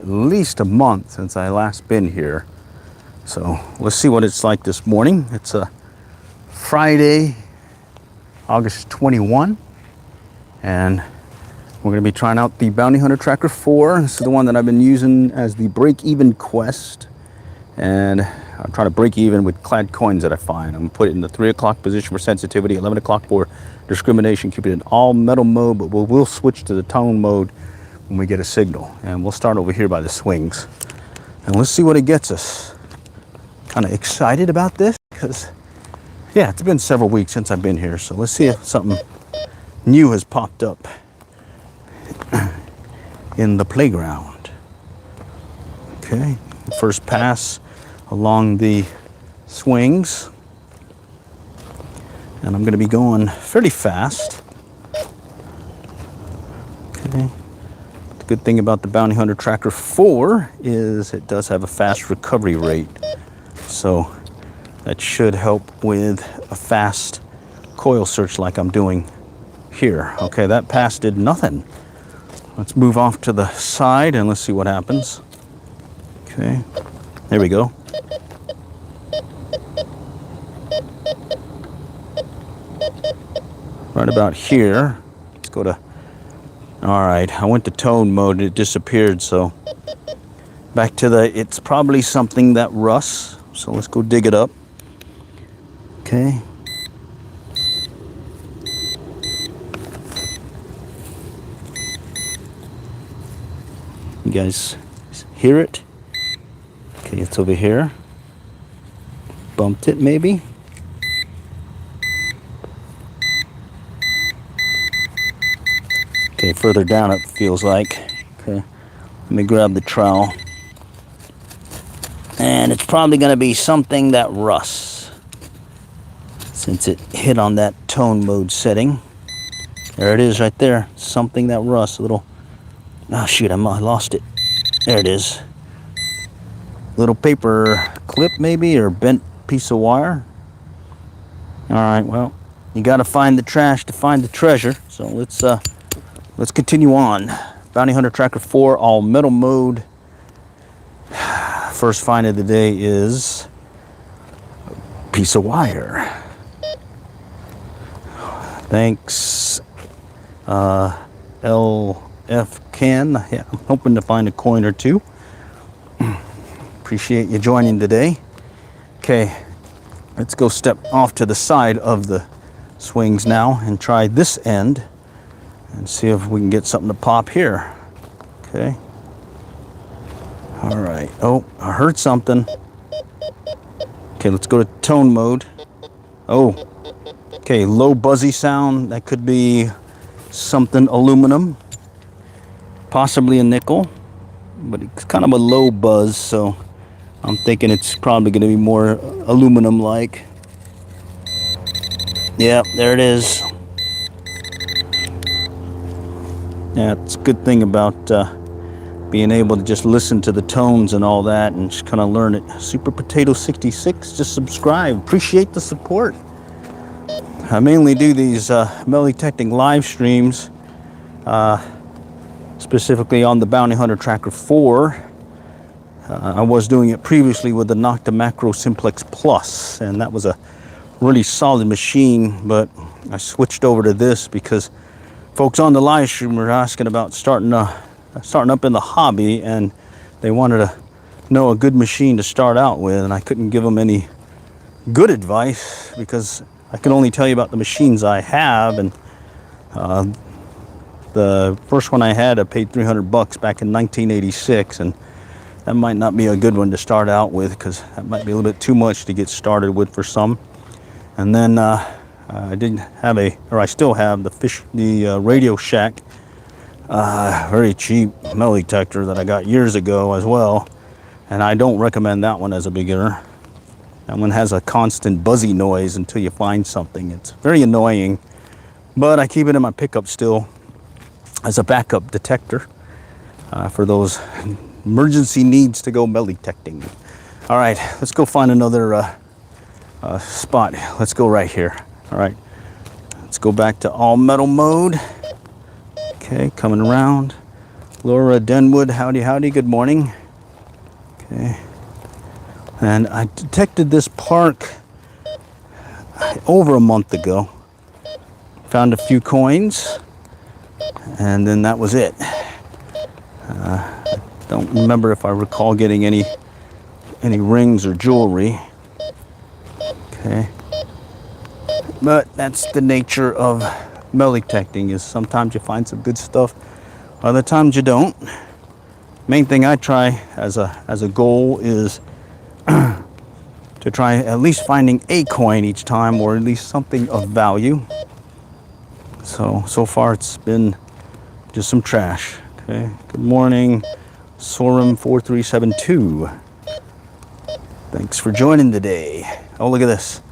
at least a month since I last been here. So let's see what it's like this morning. It's a Friday, August 21, and we're going to be trying out the Bounty Hunter Tracker 4. This is the one that I've been using as the break-even quest, and I'm trying to break even with clad coins that I find. I'm going to put it in the 3 o'clock position for sensitivity, 11 o'clock for discrimination, keep it in all metal mode, but we'll switch to the tone mode when we get a signal. And we'll start over here by the swings. And let's see what it gets us. Kind of excited about this because, yeah, it's been several weeks since I've been here. So let's see if something new has popped up in the playground. Okay, first pass along the swings. And I'm going to be going fairly fast. Okay. The good thing about the Bounty Hunter Tracker 4 is it does have a fast recovery rate. So that should help with a fast coil search like I'm doing here. Okay, that pass did nothing. Let's move off to the side and let's see what happens. Okay, there we go. Right about here. Let's go to, all right, I went to tone mode and it disappeared, so back to the, it's probably something that rusts, so let's go dig it up. Okay. You guys hear it? Okay, it's over here. Bumped it maybe. Okay, further down it feels like. Okay, let me grab the trowel. And it's probably going to be something that rusts, since it hit on that tone mode setting. There it is right there. Something that rusts. A little, oh shoot, I lost it. There it is. Little paper clip maybe, or bent piece of wire. All right, well, you got to find the trash to find the treasure. So let's continue on. Bounty Hunter Tracker 4, all metal mode. First find of the day is a piece of wire. Thanks, LF Can. Yeah, I'm hoping to find a coin or two. Appreciate you joining today. Okay, let's go step off to the side of the swings now and try this end and see if we can get something to pop here. Okay. All right. Oh, I heard something. Okay, let's go to tone mode. Oh, okay, low buzzy sound. That could be something aluminum, possibly a nickel, but it's kind of a low buzz, so I'm thinking it's probably going to be more aluminum-like. Yeah, there it is. Yeah, it's a good thing about being able to just listen to the tones and all that and just kind of learn it. Super Potato 66, just subscribe. Appreciate the support. I mainly do these metal detecting live streams, specifically on the Bounty Hunter Tracker 4. I was doing it previously with the Nocta Macro Simplex Plus, and that was a really solid machine, but I switched over to this because folks on the live stream were asking about starting up in the hobby, and they wanted to know a good machine to start out with, and I couldn't give them any good advice because I can only tell you about the machines I have. And the first one I had, I paid $300 back in 1986, and that might not be a good one to start out with because that might be a little bit too much to get started with for some. And then I didn't have I still have the Radio Shack, very cheap metal detector that I got years ago as well, and I don't recommend that one as a beginner. That one has a constant buzzy noise until you find something. It's very annoying, but I keep it in my pickup still as a backup detector for those emergency needs to go metal detecting. All right, let's go find another spot. Let's go right here. All right, let's go back to all metal mode. Okay, coming around. Laura Denwood, howdy, howdy, good morning. Okay. And I detected this park over a month ago. Found a few coins, and then that was it. I don't remember if I recall getting any rings or jewelry. Okay. But that's the nature of metal detecting, is sometimes you find some good stuff, other times you don't. Main thing I try as a goal is to try at least finding a coin each time, or at least something of value. So far it's been just some trash. Okay. Good morning, Sorum 4372. Thanks for joining today. Oh, look at this.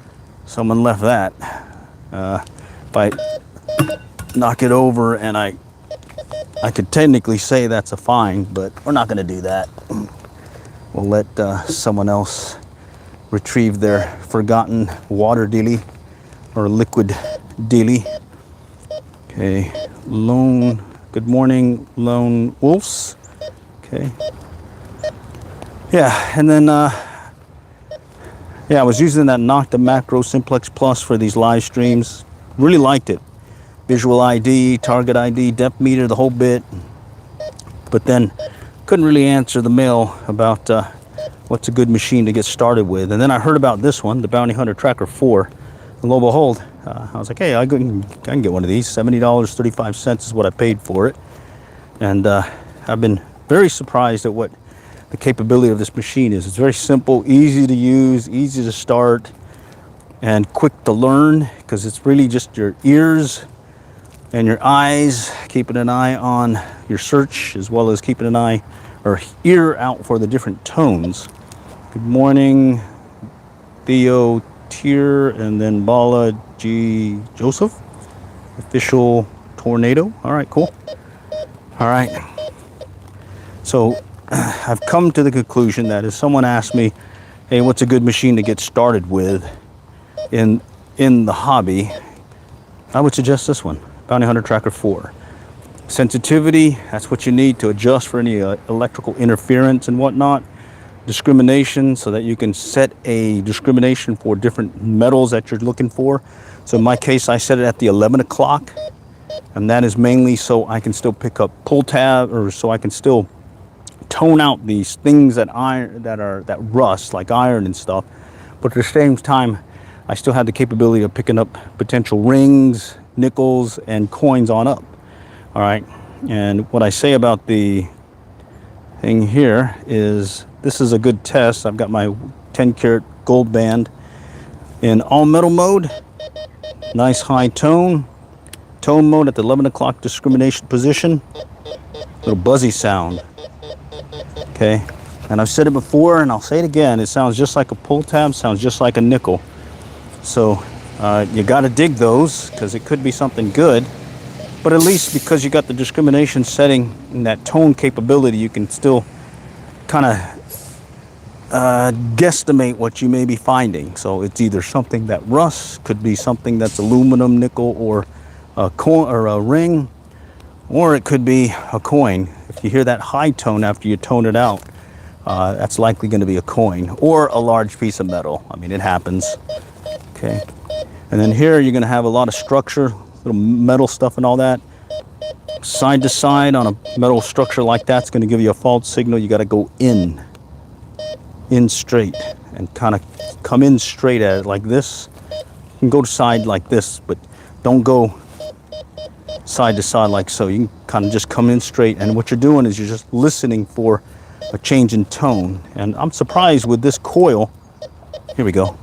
Someone left that. If I knock it over, and I could technically say that's a fine, but we're not going to do that. We'll let someone else retrieve their forgotten water dealie or liquid dealie. Okay, good morning, Lone Wolves. Okay. Yeah, and then I was using that Nocta Macro Simplex Plus for these live streams. Really liked it. Visual ID, target ID, depth meter, the whole bit. But then couldn't really answer the mail about what's a good machine to get started with. And then I heard about this one, the Bounty Hunter Tracker 4. And lo and behold, I was like, hey, I can get one of these. $70.35 is what I paid for it. And I've been very surprised at what the capability of this machine is. It's very simple, easy to use, easy to start, and quick to learn, because it's really just your ears and your eyes, keeping an eye on your search, as well as keeping an eye or ear out for the different tones. Good morning, Theo Tier, and then Bala G. Joseph. Official Tornado. All right, cool. All right. So I've come to the conclusion that if someone asks me, hey, what's a good machine to get started with in the hobby, I would suggest this one, Bounty Hunter Tracker 4. Sensitivity, that's what you need to adjust for any electrical interference and whatnot. Discrimination, so that you can set a discrimination for different metals that you're looking for. So in my case, I set it at the 11 o'clock, and that is mainly so I can still pick up pull tab, or so I can still tone out these things that rust, like iron and stuff. But at the same time, I still have the capability of picking up potential rings, nickels, and coins on up. All right. And what I say about the thing here is, this is a good test. I've got my 10 karat gold band in all metal mode. Nice high tone mode at the 11 o'clock discrimination position. Little buzzy sound. Okay, and I've said it before, and I'll say it again. It sounds just like a pull tab, sounds just like a nickel. So you got to dig those, because it could be something good. But at least because you got the discrimination setting and that tone capability, you can still kind of guesstimate what you may be finding. So it's either something that rusts, could be something that's aluminum, nickel, or a coin or a ring, or it could be a coin. If you hear that high tone after you tone it out, that's likely going to be a coin or a large piece of metal. I mean, it happens. Okay, and then here you're going to have a lot of structure, little metal stuff and all that. Side to side on a metal structure like that's going to give you a false signal. You got to go in straight, and kind of come in straight at it like this. You can go to side like this, but don't go side to side like so. You can kind of just come in straight, and what you're doing is you're just listening for a change in tone. And I'm surprised with this coil. Here we go.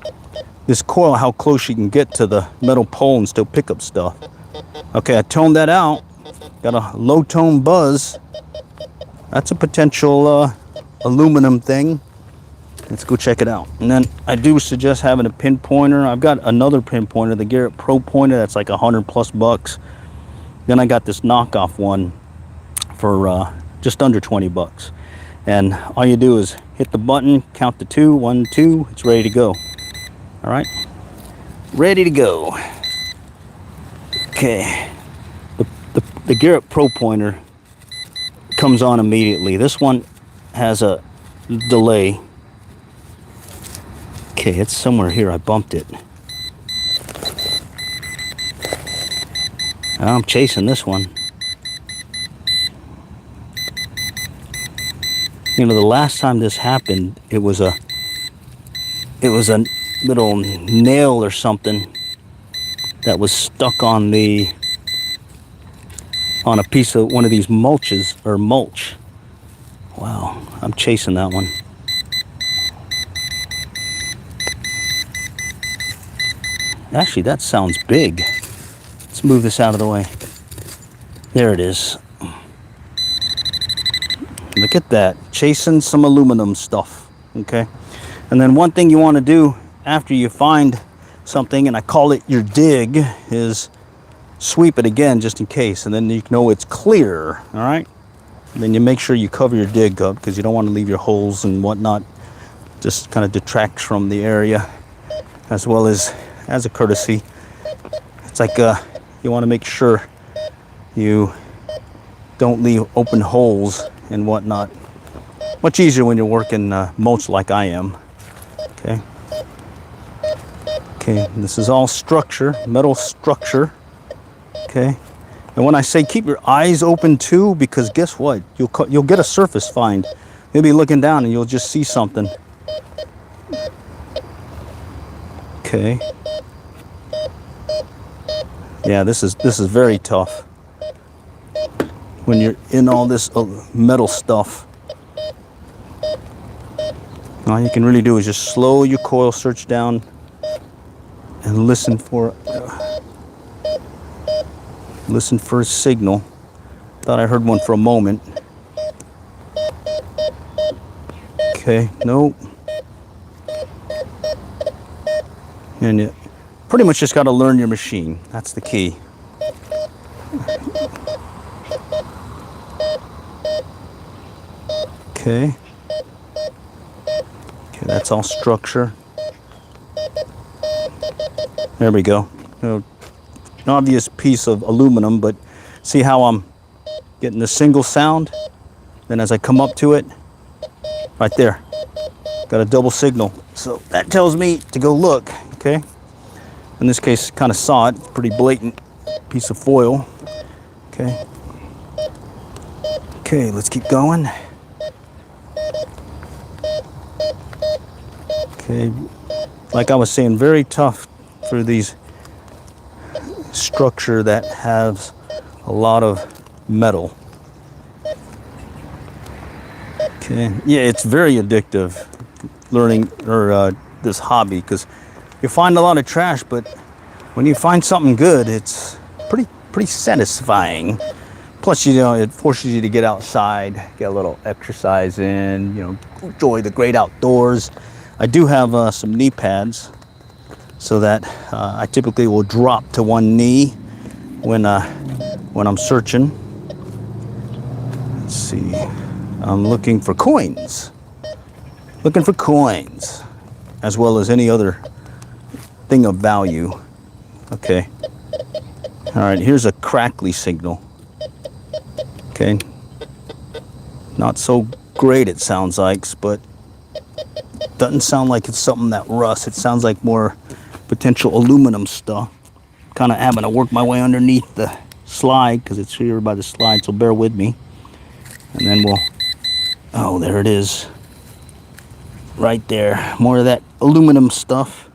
This coil, how close you can get to the metal pole and still pick up stuff. Okay, I toned that out. Got a low tone buzz. That's a potential aluminum thing. Let's go check it out. And then I do suggest having a pinpointer. I've got another pinpointer, the Garrett Pro pointer, that's like $100+. Then I got this knockoff one for just under $20. And all you do is hit the button, count to 2, 1, 2, it's ready to go. All right, ready to go. Okay, the Garrett Pro pointer comes on immediately. This one has a delay. Okay, it's somewhere here. I bumped it. I'm chasing this one. You know, the last time this happened, it was a little nail or something that was stuck on a piece of one of these mulches or mulch. Wow, I'm chasing that one. Actually, that sounds big. Let's move this out of the way. There it is. Look at that, chasing some aluminum stuff, okay? And then one thing you want to do after you find something, and I call it your dig, is sweep it again just in case, and then you know it's clear, all right? And then you make sure you cover your dig up because you don't want to leave your holes and whatnot. Just kind of detracts from the area, as well as a courtesy. It's like you want to make sure you don't leave open holes and whatnot. Much easier when you're working mulch like I am. Okay. Okay, this is all structure, metal structure. Okay. And when I say keep your eyes open too, because guess what? You'll get a surface find. You'll be looking down and you'll just see something. Okay. Yeah, this is very tough when you're in all this metal stuff. All you can really do is just slow your coil search down and listen for a signal. Thought I heard one for a moment. Okay, nope. And you pretty much just got to learn your machine. That's the key. Okay. Okay, that's all structure. There we go. An obvious piece of aluminum, but see how I'm getting a single sound? Then as I come up to it, right there, got a double signal. So that tells me to go look, okay? In this case, kind of saw it, pretty blatant piece of foil. Okay. Okay, let's keep going. Okay, like I was saying, very tough for these structure that has a lot of metal. Okay, yeah, it's very addictive learning this hobby, because you find a lot of trash, but when you find something good, it's pretty satisfying. Plus, you know, it forces you to get outside, get a little exercise in, you know, enjoy the great outdoors. I do have some knee pads, so that I typically will drop to one knee when I'm searching. Let's see, I'm looking for coins. Looking for coins, as well as any other thing of value. Okay. All right, here's a crackly signal. Okay. Not so great, it sounds like, but doesn't sound like it's something that rusts. It sounds like more potential aluminum stuff. Kind of having to work my way underneath the slide because it's here by the slide, so bear with me. And then oh, there it is. Right there. More of that aluminum stuff.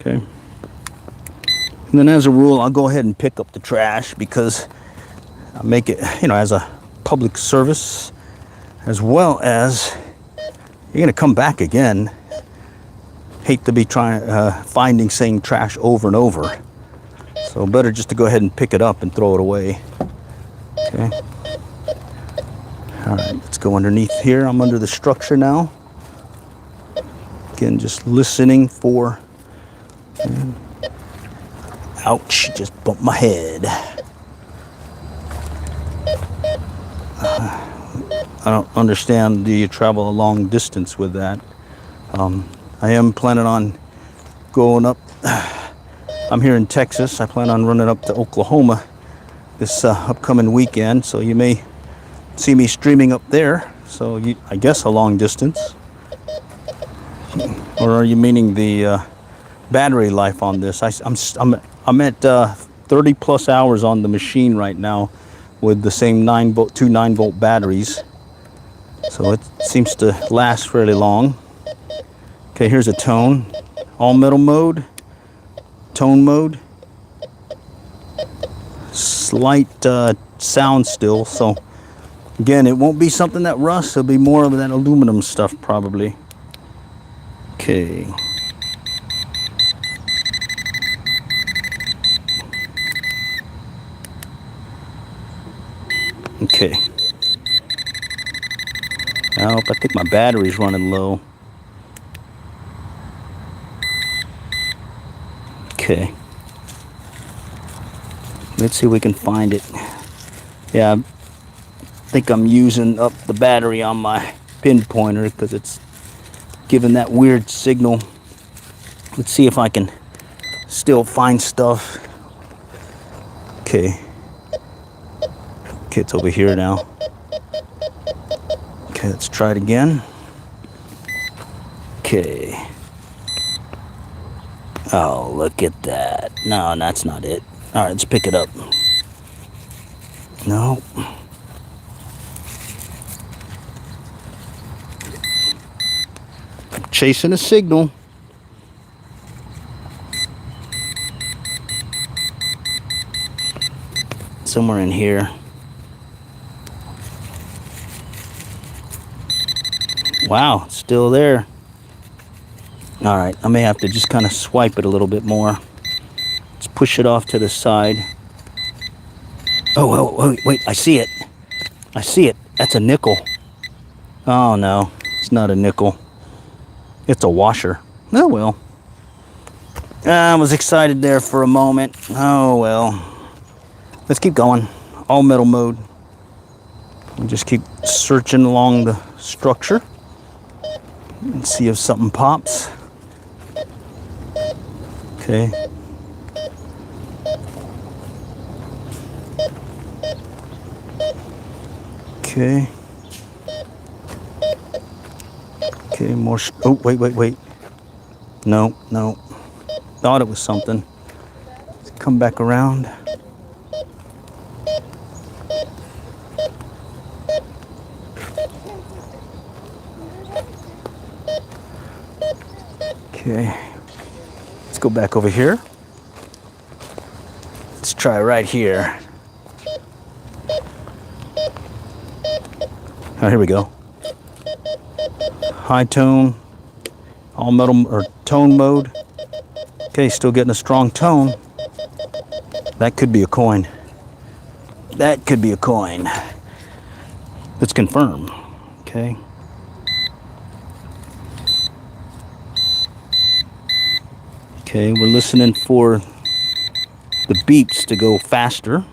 Okay. And then as a rule, I'll go ahead and pick up the trash because I make it, you know, as a public service, as well as you're going to come back again. Hate to be finding same trash over and over. So better just to go ahead and pick it up and throw it away. Okay. All right, let's go underneath here. I'm under the structure now. Again, just listening for... Ouch, just bumped my head. I don't understand, do you travel a long distance with that? I am planning on going up. I'm here in Texas. I plan on running up to Oklahoma this upcoming weekend, so you may see me streaming up there. So I guess a long distance. Or are you meaning the battery life on this? I'm at 30 plus hours on the machine right now with the same 2 9-volt batteries. So it seems to last fairly long. Okay, here's a tone. All metal mode, tone mode. Slight sound still, so again, it won't be something that rusts. It'll be more of that aluminum stuff probably. Okay. Okay. Nope, I think my battery's running low. Okay. Let's see if we can find it. Yeah, I think I'm using up the battery on my pinpointer because it's giving that weird signal. Let's see if I can still find stuff. Okay. Okay, it's over here now. Okay, let's try it again. Okay. Oh, look at that. No, that's not it. All right, let's pick it up. No. I'm chasing a signal. Somewhere in here. Wow, it's still there. All right, I may have to just kind of swipe it a little bit more. Let's push it off to the side. Oh, wait, I see it. I see it. That's a nickel. Oh, no, it's not a nickel. It's a washer. Oh, well. I was excited there for a moment. Oh, well. Let's keep going. All metal mode. We'll just keep searching along the structure and see if something pops. Okay. Okay. Okay, more. Oh, wait. No. Thought it was something. Let's come back around. Okay. Let's go back over here. Let's try right here. Oh, here we go. High tone, all metal or tone mode. Okay, still getting a strong tone. That could be a coin. That could be a coin. Let's confirm. Okay. Okay, we're listening for the beeps to go faster.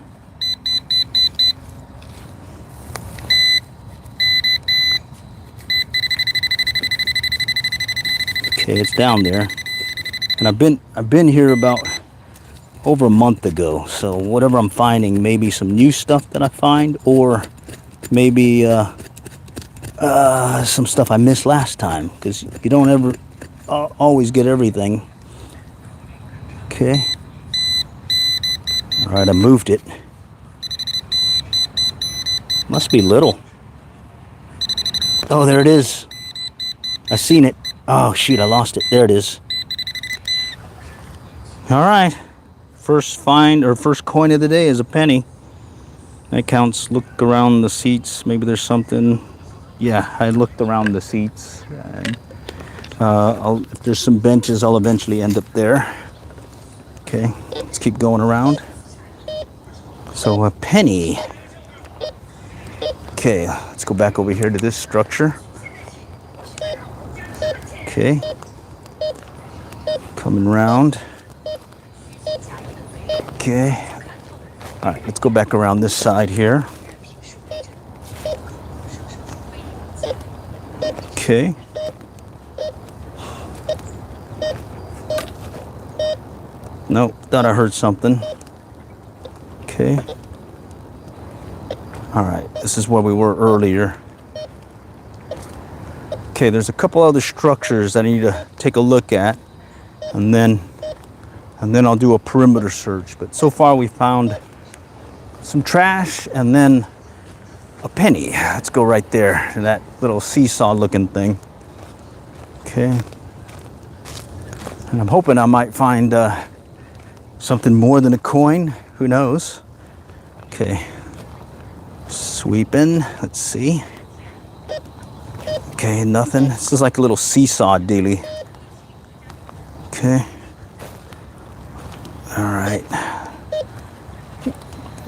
Okay, it's down there. And I've been here about over a month ago. So whatever I'm finding, maybe some new stuff that I find, or maybe some stuff I missed last time, because you don't ever always get everything. Okay. All right, I moved it. Must be little. Oh, there it is. I seen it. Oh, shoot, I lost it. There it is. All right. First find, or first coin of the day, is a penny. That counts. Look around the seats. Maybe there's something. Yeah, I looked around the seats. And, if there's some benches, I'll eventually end up there. Okay, let's keep going around. So a penny. Okay, let's go back over here to this structure. Okay. Coming around. Okay. All right, let's go back around this side here. Okay. Nope, thought I heard something. Okay. All right, this is where we were earlier. Okay, there's a couple other structures that I need to take a look at, and then I'll do a perimeter search. But so far we found some trash and then a penny. Let's go right there to that little seesaw looking thing. Okay. And I'm hoping I might find something more than a coin. Who knows? Okay. Sweeping. Let's see. Okay, nothing. This is like a little seesaw dealy. Okay. All right.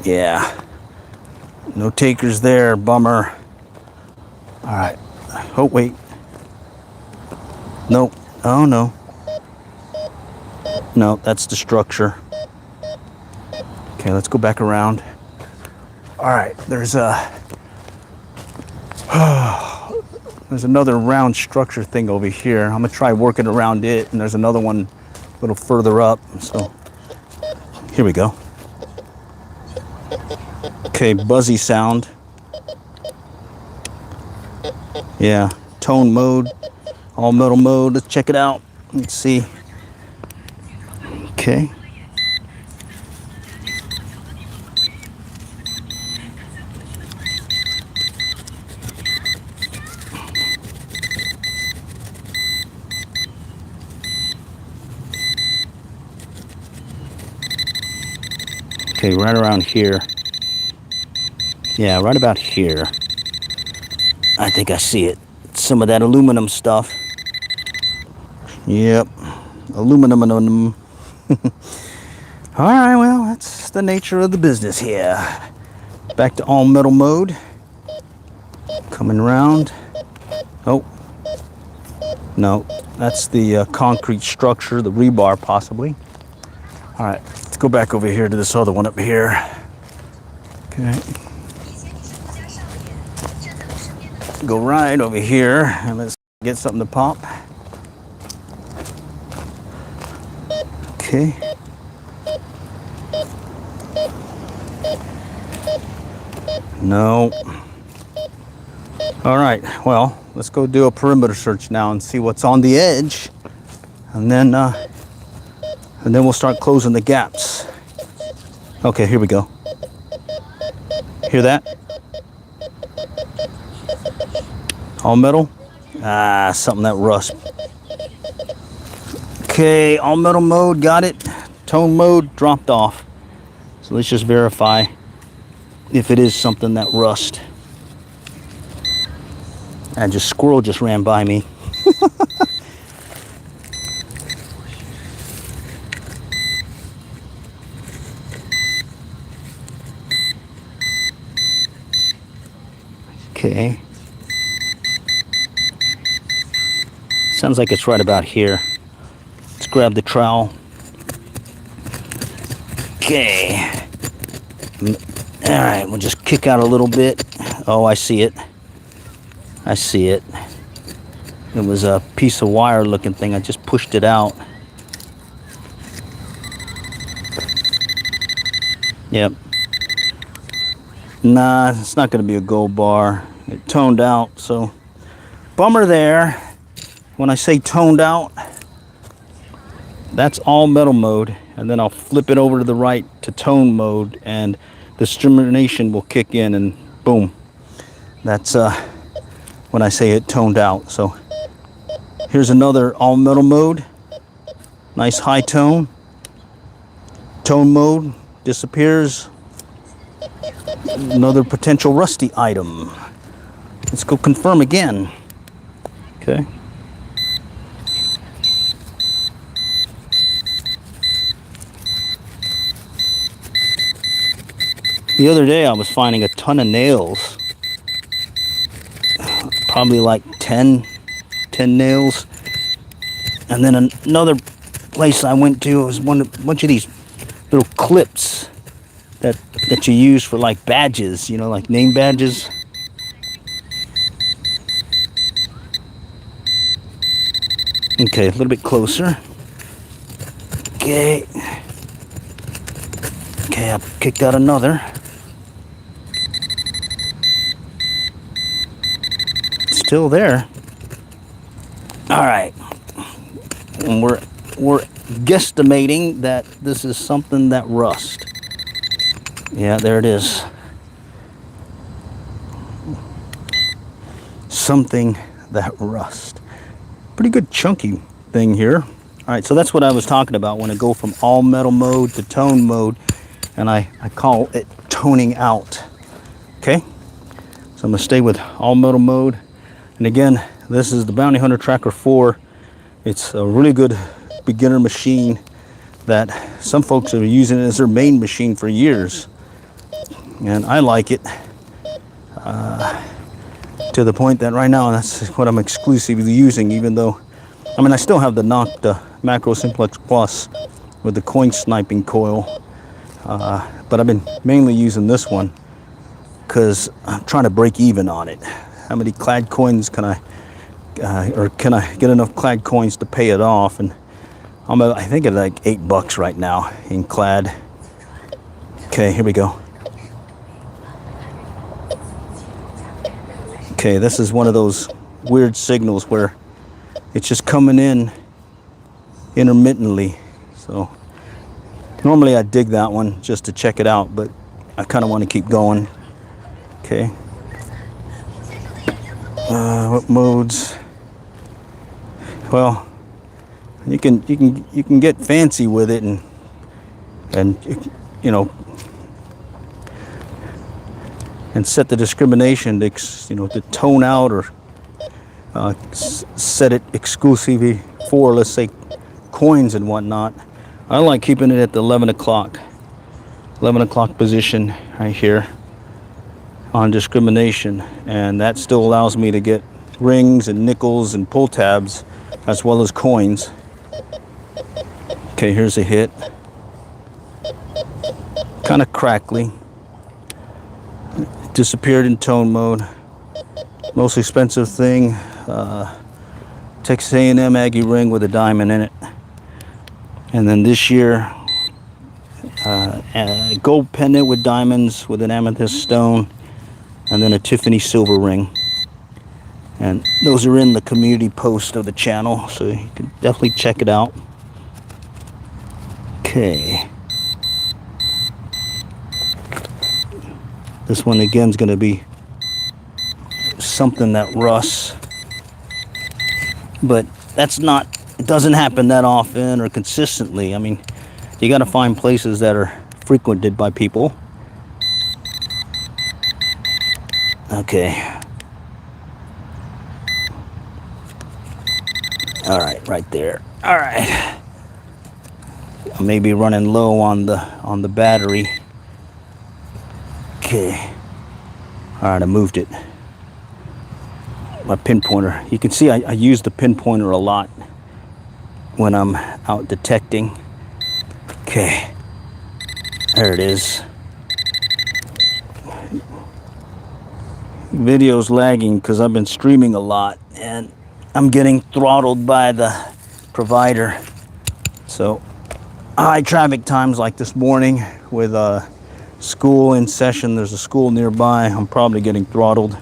Yeah. No takers there. Bummer. All right. Oh, wait. Nope. Oh, no. No, that's the structure. Okay, let's go back around. All right, there's another round structure thing over here. I'm gonna try working around it, and there's another one a little further up. So here we go. Okay, buzzy sound. Yeah, tone mode, all metal mode. Let's check it out. Let's see. Okay. Okay, right around here. Yeah, right about here. I think I see it. Some of that aluminum stuff. Yep. Aluminum. All right, well, that's the nature of the business here. Back to all metal mode. Coming around. Oh. No, that's the concrete structure, the rebar possibly. All right, let's go back over here to this other one up here. Okay. Go right over here and let's get something to pop. Okay. No. All right, well, let's go do a perimeter search now and see what's on the edge. And then we'll start closing the gaps. Okay, here we go. Hear that? All metal? Ah, something that rust. Okay, all metal mode, got it. Tone mode dropped off. So let's just verify if it is something that rust. And just squirrel just ran by me. Okay. Sounds like it's right about here. Let's grab the trowel. Okay. All right, we'll just kick out a little bit. Oh, I see it. I see it. It was a piece of wire looking thing. I just pushed it out. Yep. Nah, it's not going to be a gold bar. It toned out, so bummer there. When I say toned out, that's all metal mode, and then I'll flip it over to the right to tone mode, and the discrimination will kick in, and boom. That's when I say it toned out. So here's another all metal mode. Nice high tone. Tone mode disappears. Another potential rusty item. Let's go confirm again. Okay. The other day I was finding a ton of nails. Probably like 10 nails. And then another place I went to was a bunch of these little clips that you use for like badges, you know, like name badges. Okay, a little bit closer. Okay. Okay, I kicked out another. still there. All right, and we're guesstimating that this is something that rust. Yeah, there it is. Something that rust. Pretty good chunky thing here. All right, so that's what I was talking about when I go from all metal mode to tone mode, and I call it toning out. Okay, so I'm gonna stay with all metal mode. And again, this is the Bounty Hunter Tracker 4. It's a really good beginner machine that some folks are using as their main machine for years. And I like it to the point that right now that's what I'm exclusively using, even though, I mean, I still have the Nocta Macro Simplex Plus with the coin sniping coil. But I've been mainly using this one because I'm trying to break even on it. How many clad coins can I, or can I get enough clad coins to pay it off? And I think it's like $8 right now in clad. Okay, here we go. Okay, this is one of those weird signals where it's just coming in intermittently. So normally I dig that one just to check it out, but I kind of want to keep going. Okay. What modes? Well, you can get fancy with it and you know, and set the discrimination to, you know, to tone out, or set it exclusively for, let's say, coins and whatnot. I like keeping it at the 11 o'clock position right here on discrimination, and that still allows me to get rings and nickels and pull tabs as well as coins. Okay, here's a hit. Kind of crackly. Disappeared in tone mode. Most expensive thing, Texas A&M Aggie ring with a diamond in it. And then this year, a gold pendant with diamonds with an amethyst stone, and then a Tiffany silver ring. And those are in the community post of the channel, so you can definitely check it out. Okay. This one again is going to be something that rusts, but that's not, it doesn't happen that often or consistently. I mean, you got to find places that are frequented by people. Okay. All right, right there. All right. I may be running low on the battery. Okay. All right, I moved it. My pinpointer. You can see I use the pinpointer a lot when I'm out detecting. Okay. There it is. Video's lagging because I've been streaming a lot and I'm getting throttled by the provider. So high traffic times like this morning with school in session, there's a school nearby, I'm probably getting throttled.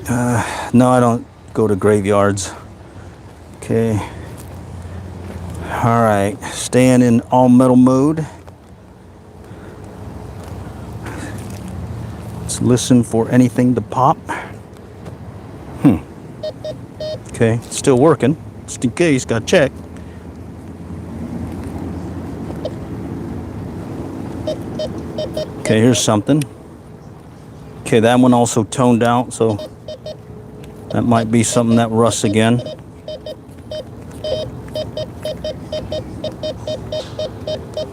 No, I don't go to graveyards. Okay. All right, staying in all metal mode. Let's listen for anything to pop. Okay, it's still working, just in case, gotta check. Okay, here's something. Okay, that one also toned out, so that might be something that rusts again.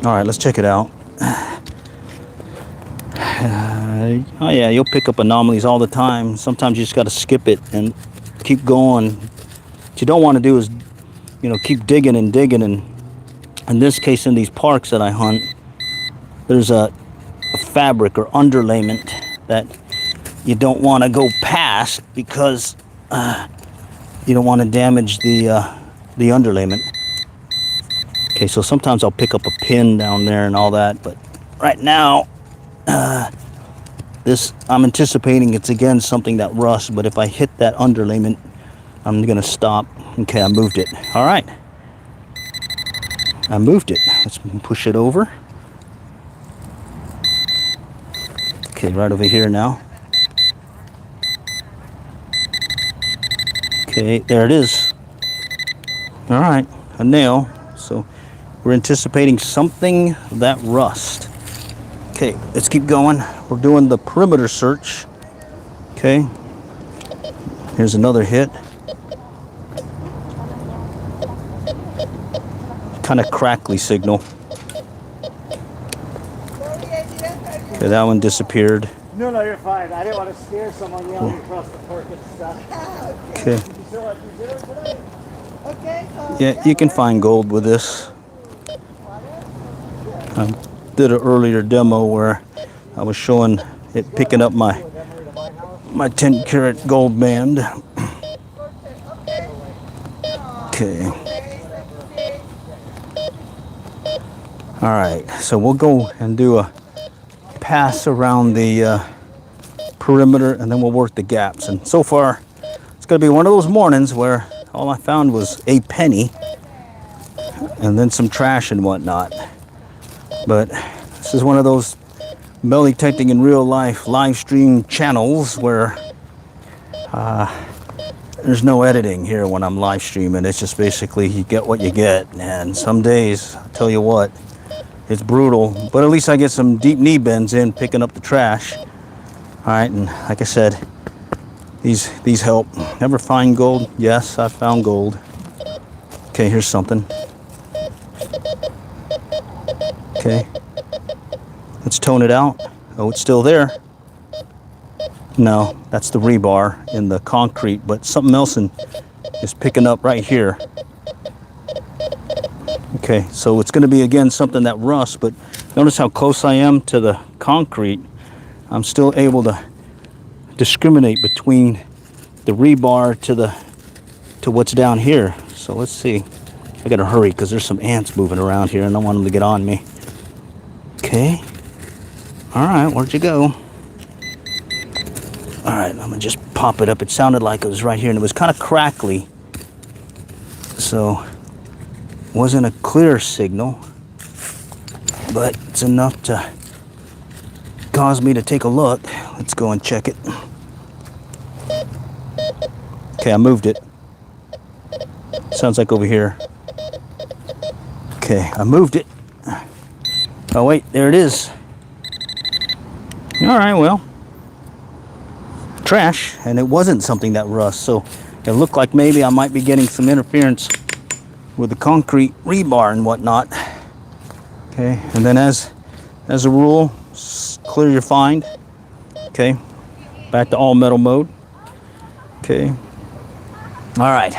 All right, let's check it out. Oh yeah, you'll pick up anomalies all the time. Sometimes you just got to skip it and keep going. What you don't want to do is, you know, keep digging and digging. And in this case, in these parks that I hunt, there's a fabric or underlayment that you don't want to go past because you don't want to damage the underlayment. Okay, so sometimes I'll pick up a pin down there and all that, but right now This, I'm anticipating it's again something that rusts, but if I hit that underlayment, I'm gonna stop. Okay, I moved it. All right. I moved it. Let's push it over. Okay, right over here now. Okay, there it is. All right, a nail. So we're anticipating something that rust. Okay, let's keep going. We're doing the perimeter search. Okay, here's another hit. Kind of crackly signal. Okay, that one disappeared. No, you're fine. I didn't want to scare someone yelling across the park and stuff. Okay. Did you feel like you did it today? Okay. Yeah, you can find gold with this. I did an earlier demo where I was showing it picking up my 10 karat gold band. Okay. All right, so we'll go and do a pass around the perimeter, and then we'll work the gaps. And so far, it's gonna be one of those mornings where all I found was a penny and then some trash and whatnot. But this is one of those belly detecting in real life live stream channels where there's no editing here when I'm live streaming. It's just basically you get what you get. And some days, I'll tell you what, it's brutal, but at least I get some deep knee bends in picking up the trash. All right, and like I said, these help. Never find gold? Yes, I found gold. Okay, here's something. Okay, let's tone it out. Oh, it's still there. No, that's the rebar in the concrete, but something else is picking up right here. Okay, so it's going to be again something that rusts, but notice how close I am to the concrete. I'm still able to discriminate between the rebar to what's down here. So let's see. I got to hurry because there's some ants moving around here and I don't want them to get on me. Okay. All right, where'd you go? All right, I'm gonna just pop it up. It sounded like it was right here and it was kind of crackly. So wasn't a clear signal, but it's enough to cause me to take a look. Let's go and check it. Okay, I moved it. Sounds like over here. Okay, I moved it. Oh wait, there it is. All right, well, trash, and it wasn't something that rusts, so it looked like maybe I might be getting some interference with the concrete rebar and whatnot. Okay, and then as a rule, clear your find. Okay, back to all metal mode. Okay, all right.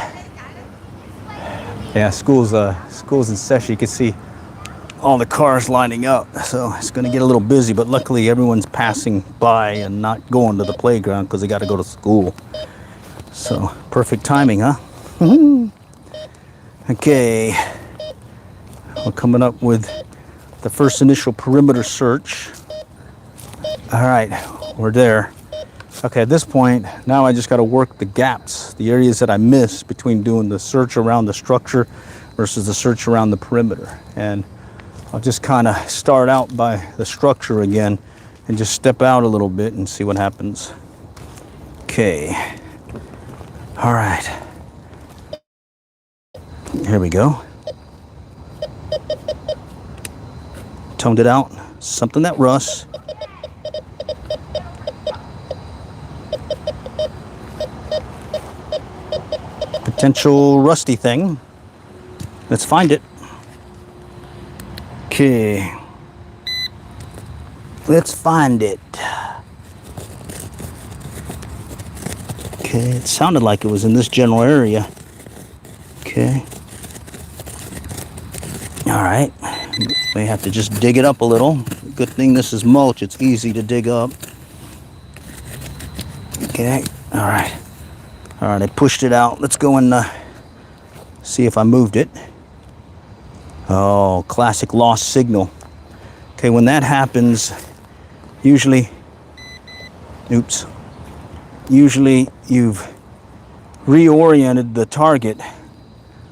Yeah, school's in session. You can see all the cars lining up, so it's going to get a little busy, but luckily everyone's passing by and not going to the playground because they got to go to school. So perfect timing, huh? Okay, we're coming up with the first initial perimeter search. All right, we're there. Okay, at this point, now I just got to work the gaps, the areas that I missed between doing the search around the structure versus the search around the perimeter. And I'll just kind of start out by the structure again and just step out a little bit and see what happens. Okay. All right. Here we go. Toned it out. Something that rusts. Potential rusty thing. Let's find it. Okay. Let's find it. Okay, it sounded like it was in this general area. Okay. All right. May have to just dig it up a little. Good thing this is mulch. It's easy to dig up. Okay. All right. All right, I pushed it out. Let's go and see if I moved it. Oh, classic lost signal. Okay, when that happens, usually Oops. Usually you've reoriented the target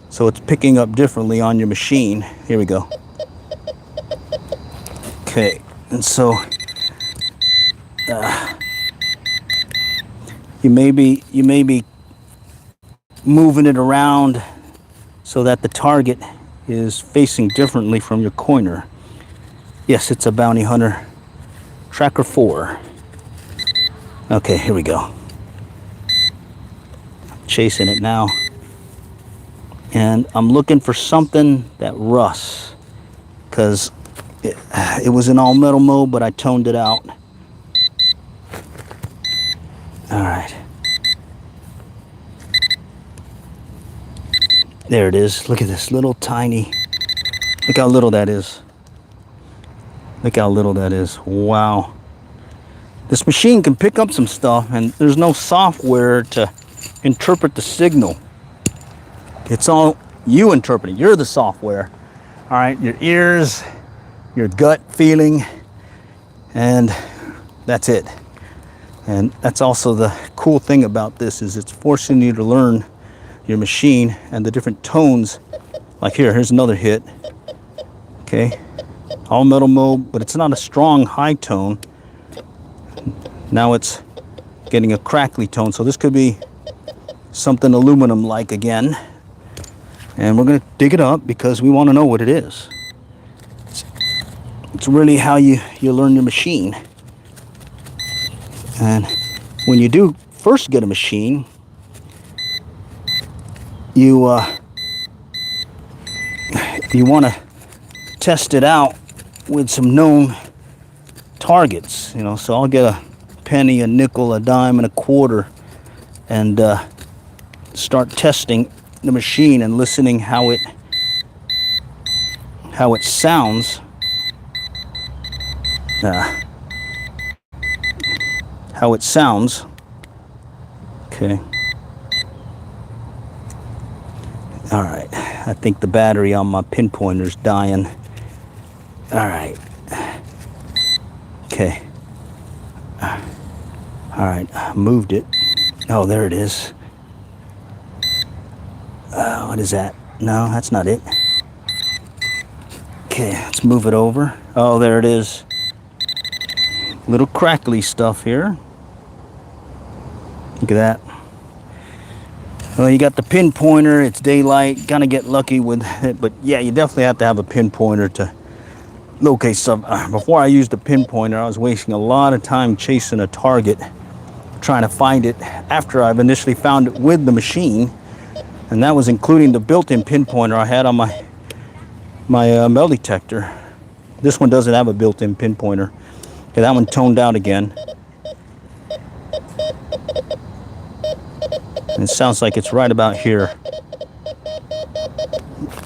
so it's picking up differently on your machine. Here we go. Okay, and so you may be moving it around so that the target is facing differently from your coiner. Yes, it's a bounty hunter tracker 4. Okay, here we go. Chasing it now, and I'm looking for something that rusts, because it was in all metal mode, but I toned it out. All right, there it is. Look at this little tiny, look how little that is. Look how little that is. Wow. This machine can pick up some stuff, and there's no software to interpret the signal. It's all you interpreting. You're the software. All right, your ears, your gut feeling, and that's it. And that's also the cool thing about this, is it's forcing you to learn your machine and the different tones. Like here's another hit. Okay, all metal mode, but it's not a strong high tone. Now it's getting a crackly tone, so this could be something aluminum like again. And we're going to dig it up because we want to know what it is. It's really how you learn your machine. And when you do first get a machine, you want to test it out with some known targets, you know. So I'll get a penny, a nickel, a dime, and a quarter, and start testing the machine and listening how it sounds. How it sounds. Okay. All right. I think the battery on my pinpointer's dying. All right. Okay. All right. I moved it. Oh, there it is. What is that? No, that's not it. Okay, let's move it over. Oh, there it is. Little crackly stuff here. Look at that. Well, you got the pinpointer. It's daylight. Gonna get lucky with it, but yeah, you definitely have to have a pinpointer to locate stuff. Before I used a pinpointer, I was wasting a lot of time chasing a target, trying to find it after I've initially found it with the machine. And that was including the built-in pinpointer I had on my metal detector. This one doesn't have a built-in pinpointer. Okay, that one toned out again. And it sounds like it's right about here.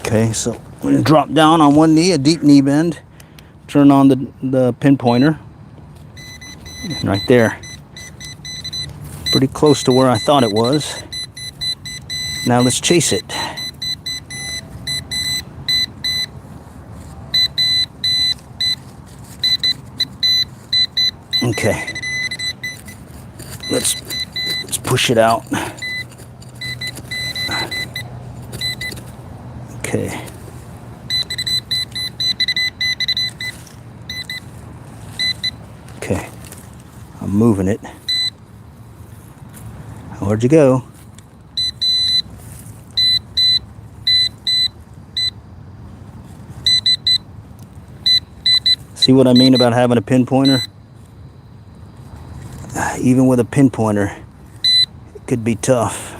Okay, so I'm going to drop down on one knee, a deep knee bend. Turn on the pinpointer. Right there. Pretty close to where I thought it was. Now let's chase it. Okay. Let's push it out. Okay. Okay. I'm moving it. Where'd you go? See what I mean about having a pinpointer? Even with a pinpointer, it could be tough.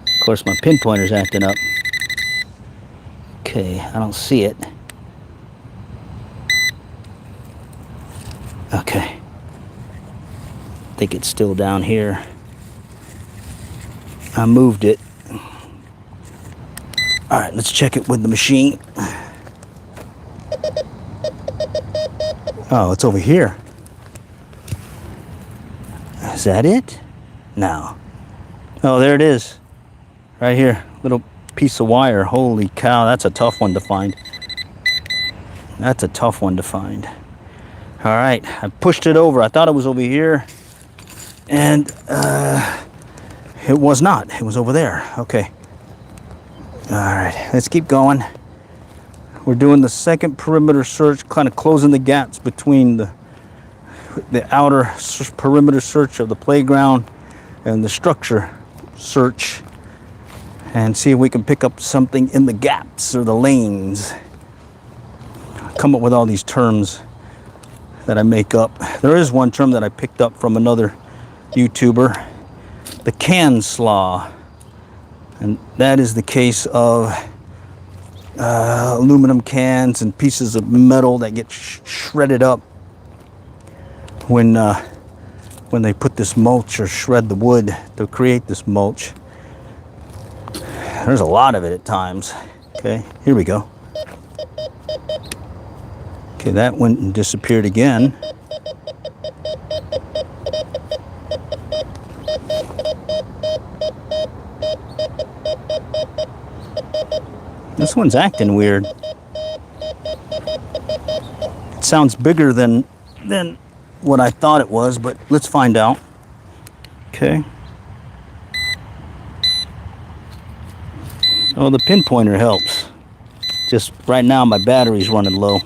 Of course, my pinpointer's acting up. Okay, I don't see it. Okay. I think it's still down here. I moved it. All right, let's check it with the machine. Oh, it's over here. Is that it? No. Oh, there it is. Right here. Little piece of wire. Holy cow, that's a tough one to find. That's a tough one to find. All right, I pushed it over. I thought it was over here, and it was not. It was over there. Okay. All right, let's keep going. We're doing the second perimeter search, kind of closing the gaps between the outer perimeter search of the playground and the structure search, and see if we can pick up something in the gaps or the lanes. Come up with all these terms that I make up. There is one term that I picked up from another YouTuber, the can slaw, and that is the case of aluminum cans and pieces of metal that get shredded up when they put this mulch or shred the wood to create this mulch. There's a lot of it at times. Okay, here we go. Okay, that went and disappeared again. This one's acting weird. It sounds bigger than what I thought it was, but let's find out. Okay. Oh, the pinpointer helps. Just right now my battery's running low.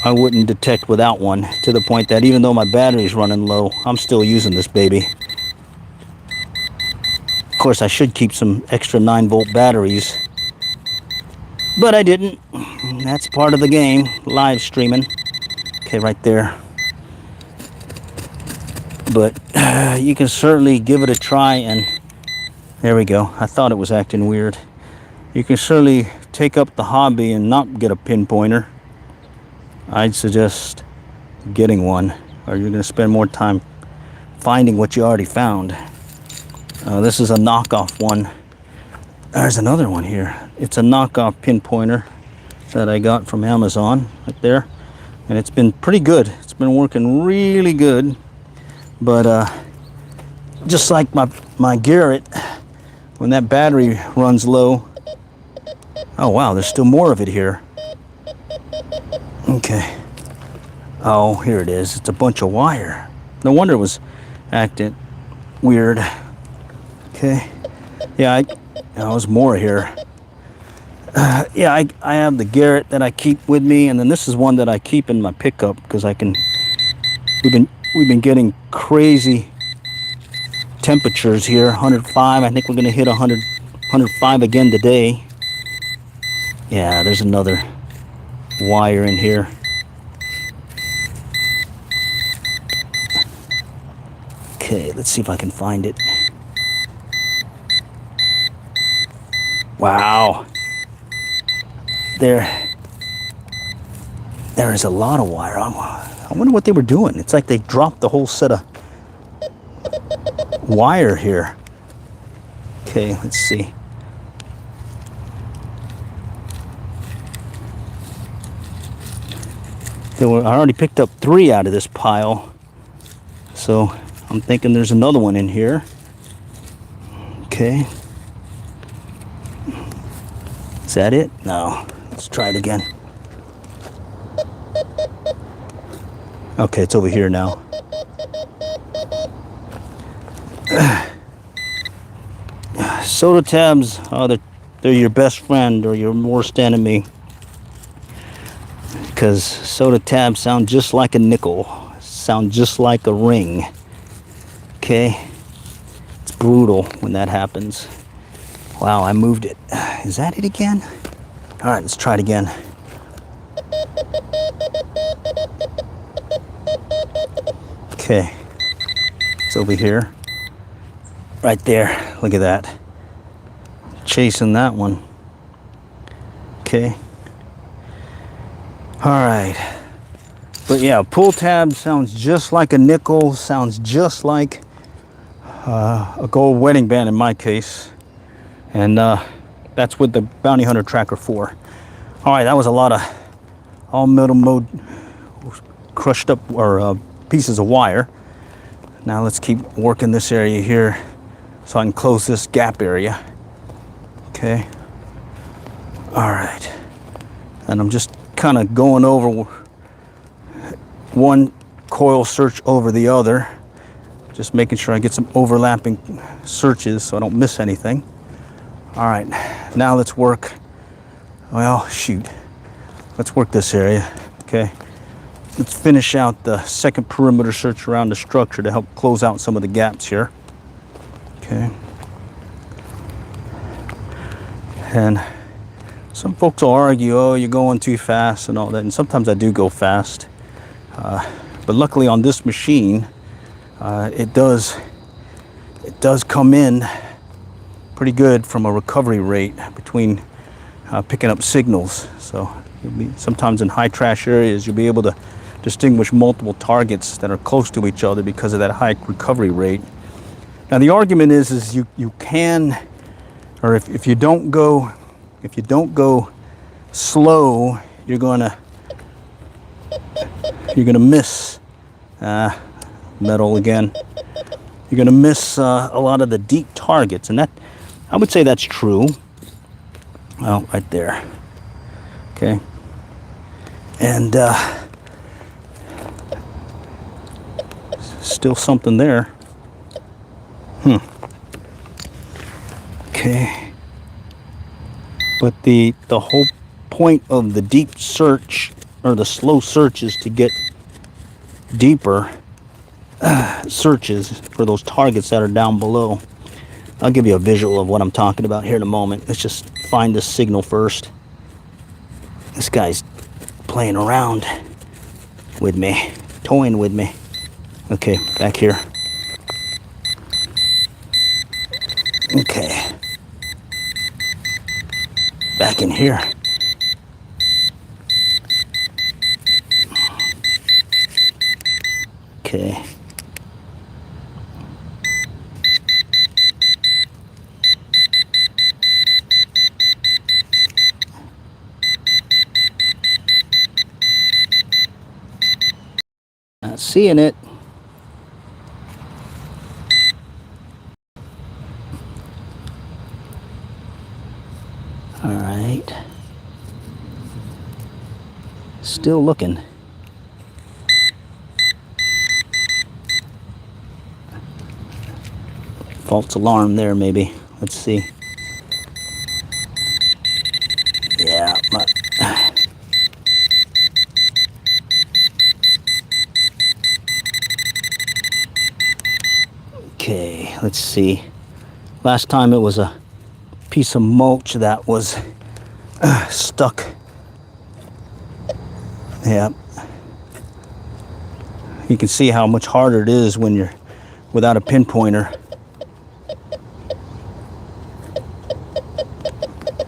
I wouldn't detect without one, to the point that even though my battery's running low, I'm still using this baby. Of course, I should keep some extra 9-volt batteries, but I didn't. That's part of the game, live streaming. Okay, right there. But you can certainly give it a try, and there we go. I thought it was acting weird. You can certainly take up the hobby and not get a pinpointer. I'd suggest getting one, or you're going to spend more time finding what you already found. This is a knockoff one. There's another one here. It's a knockoff pinpointer that I got from Amazon right there, and it's been pretty good. It's been working really good. But just like my Garrett, when that battery runs low. Oh wow, there's still more of it here. Okay. Oh, here it is. It's a bunch of wire. No wonder it was acting weird. Okay. Yeah, there's more here. Yeah, I have the Garrett that I keep with me, and then this is one that I keep in my pickup because I can. We've been getting crazy temperatures here. 105. I think we're gonna hit 105 again today. Yeah, there's another wire in here. Okay, let's see if I can find it. Wow. There is a lot of wire. I wonder what they were doing. It's like they dropped the whole set of wire here. Okay, let's see. I already picked up 3 out of this pile, so I'm thinking there's another one in here. Okay. Is that it? No. Let's try it again. Okay, it's over here now. Soda tabs, they're your best friend or your worst enemy. Because soda tabs sound just like a nickel, sound just like a ring. Okay, it's brutal when that happens. Wow, I moved it. Is that it again? All right, let's try it again. Okay, it's over here. Right there, look at that. Chasing that one. Okay. All right, but yeah, pull tab sounds just like a nickel, sounds just like a gold wedding band in my case, and that's with the Bounty Hunter Tracker 4. All right, that was a lot of all metal mode crushed up or pieces of wire. Now let's keep working this area here so I can close this gap area. Okay. All right. And I'm just kind of going over one coil search over the other, just making sure I get some overlapping searches so I don't miss anything. All right, now let's work, well, shoot. Let's work this area, okay? Let's finish out the second perimeter search around the structure to help close out some of the gaps here. Okay. And some folks will argue, oh, you're going too fast and all that, and sometimes I do go fast. But luckily on this machine, it does come in pretty good from a recovery rate between picking up signals. So sometimes in high trash areas, you'll be able to distinguish multiple targets that are close to each other because of that high recovery rate. Now the argument is you can, or if you don't go slow, you're gonna miss metal again. You're gonna miss a lot of the deep targets, and that, I would say that's true. Well, right there. Okay. And still something there. Okay. But the whole point of the deep search, or the slow search, is to get deeper searches for those targets that are down below. I'll give you a visual of what I'm talking about here in a moment. Let's just find this signal first. This guy's playing around with me, toying with me. Okay, back here. Okay. Back in here. Okay. Not seeing it. All right. Still looking. False alarm there, maybe. Let's see. Yeah, but okay, let's see. Last time it was a piece of mulch that was stuck. Yeah. You can see how much harder it is when you're without a pinpointer.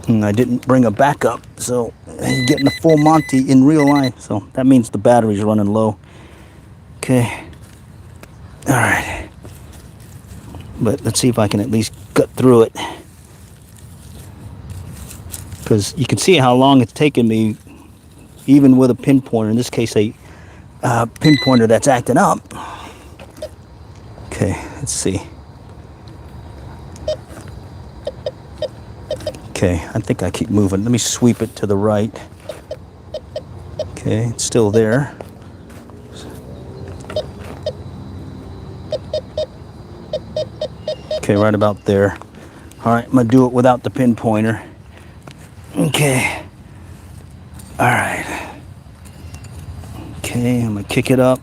And I didn't bring a backup, so you're getting a full Monty in real life. So that means the battery's running low. Okay. All right. But let's see if I can at least cut through it. Because you can see how long it's taken me, even with a pinpointer, in this case a pinpointer that's acting up. Okay, let's see. Okay, I think I keep moving. Let me sweep it to the right. Okay, it's still there. Okay, right about there. All right, I'm gonna do it without the pinpointer. Okay. All right. Okay, I'm gonna kick it up.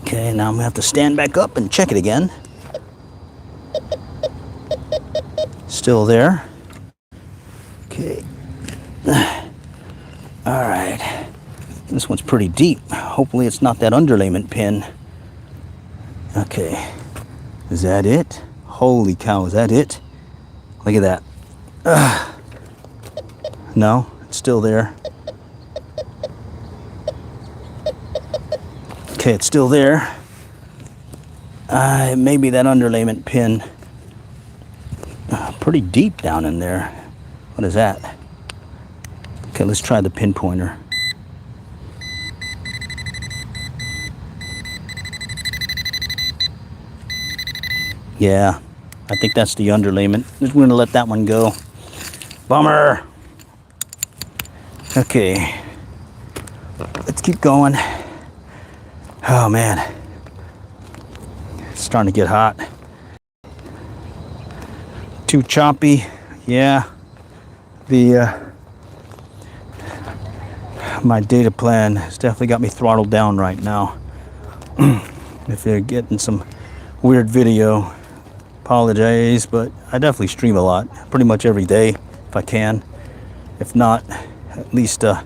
Okay, now I'm gonna have to stand back up and check it again. Still there. Okay. All right. This one's pretty deep. Hopefully it's not that underlayment pin. Okay. Is that it? Holy cow, is that it? Look at that. No, it's still there. Okay, it's still there. Maybe that underlayment pin. Pretty deep down in there. What is that? Okay, let's try the pinpointer. Yeah, I think that's the underlayment. We're gonna let that one go. Bummer. Okay, let's keep going. Oh man, it's starting to get hot. Too choppy, yeah. My data plan has definitely got me throttled down right now. If you're getting some weird video, apologize, but I definitely stream a lot, pretty much every day if I can. If not, at least at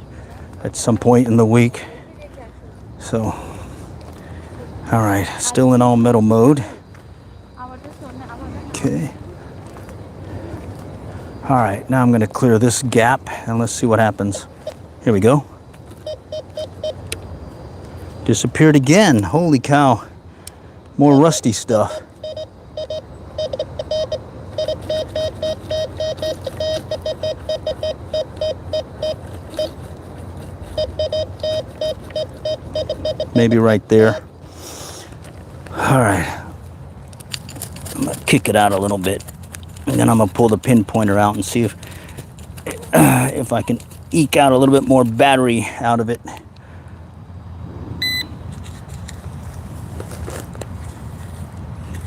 some point in the week. So, all right, still in all metal mode. Okay. All right, now I'm going to clear this gap and let's see what happens. Here we go. Disappeared again. Holy cow. More rusty stuff. Maybe right there. All right. I'm going to kick it out a little bit. And then I'm going to pull the pinpointer out and see if I can eke out a little bit more battery out of it.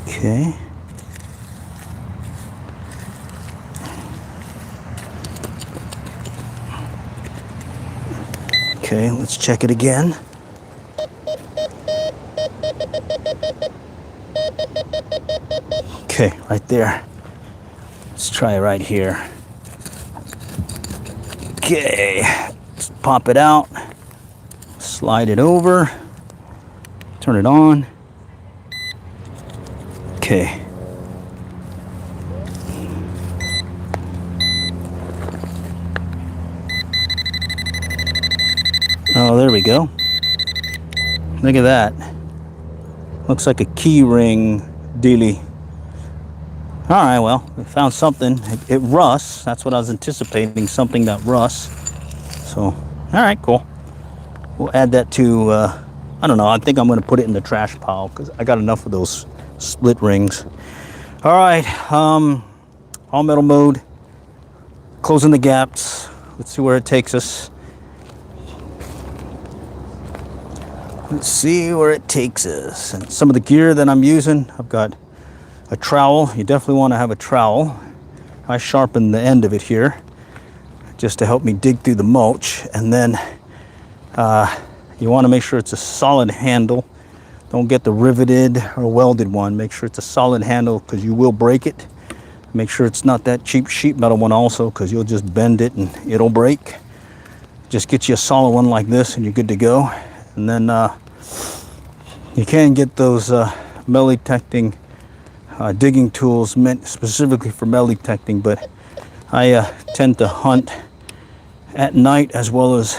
Okay. Okay, let's check it again. Okay, right there. Let's try it right here. Okay, let's pop it out, slide it over, turn it on. Okay. Oh, there we go. Look at that. Looks like a key ring dealie. All right, well, we found something. It rusts. That's what I was anticipating, something that rusts. So, all right, cool. We'll add that to, I don't know, I think I'm going to put it in the trash pile because I got enough of those split rings. All right, all metal mode, closing the gaps. Let's see where it takes us. Let's see where it takes us. And some of the gear that I'm using, I've got a trowel. You definitely want to have a trowel. I sharpened the end of it here just to help me dig through the mulch. And then you want to make sure it's a solid handle. Don't get the riveted or welded one. Make sure it's a solid handle because you will break it. Make sure it's not that cheap sheet metal one also because you'll just bend it and it'll break. Just get you a solid one like this and you're good to go. And then you can get those metal detecting digging tools meant specifically for metal detecting, but I tend to hunt at night as well as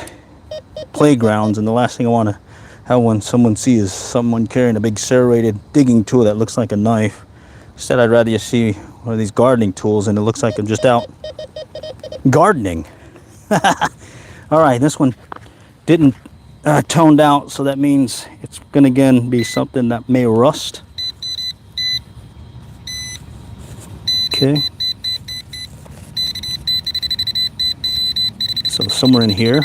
playgrounds, and the last thing I want to have when someone sees is someone carrying a big serrated digging tool that looks like a knife. Instead, I'd rather you see one of these gardening tools and it looks like I'm just out gardening. All right, this one didn't toned out, so that means it's gonna again be something that may rust. Okay, so somewhere in here.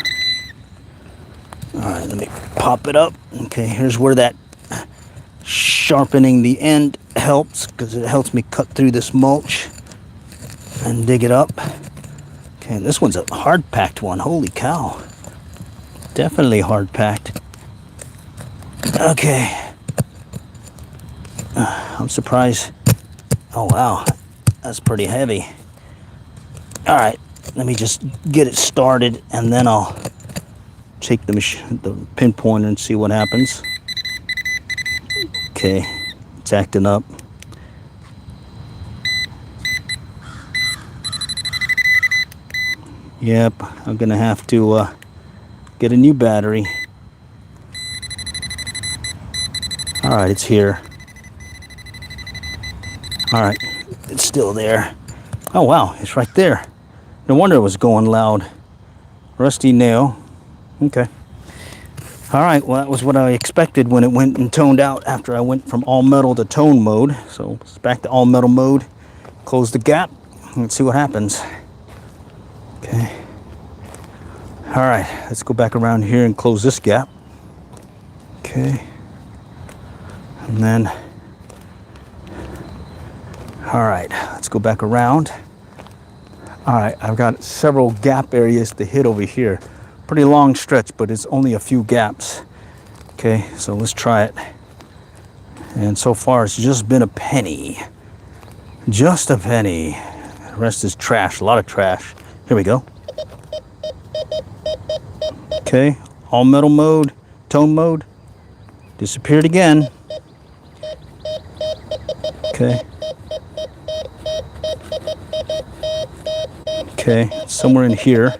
All right, let me pop it up. Okay, here's where that sharpening the end helps because it helps me cut through this mulch and dig it up. Okay, this one's a hard packed one. Holy cow. Definitely hard packed. Okay. I'm surprised. Oh wow, that's pretty heavy. All right, let me just get it started and then I'll take the pinpointer and see what happens. Okay, it's acting up. Yep, I'm gonna have to get a new battery. All right, it's here. All right, it's still there. Oh wow, it's right there. No wonder it was going loud. Rusty nail. Okay. All right, well that was what I expected when it went and toned out after I went from all metal to tone mode. So it's back to all metal mode. Close the gap. Let's see what happens. Okay. All All right, let's go back around here and close this gap. Okay. And then, all right, let's go back around. All right, I've got several gap areas to hit over here. Pretty long stretch, but it's only a few gaps. Okay, so let's try it. And so far, it's just been a penny. Just a penny. The rest is trash, a lot of trash. Here we go. Okay, all metal mode, tone mode. Disappeared again. Okay. Okay, somewhere in here.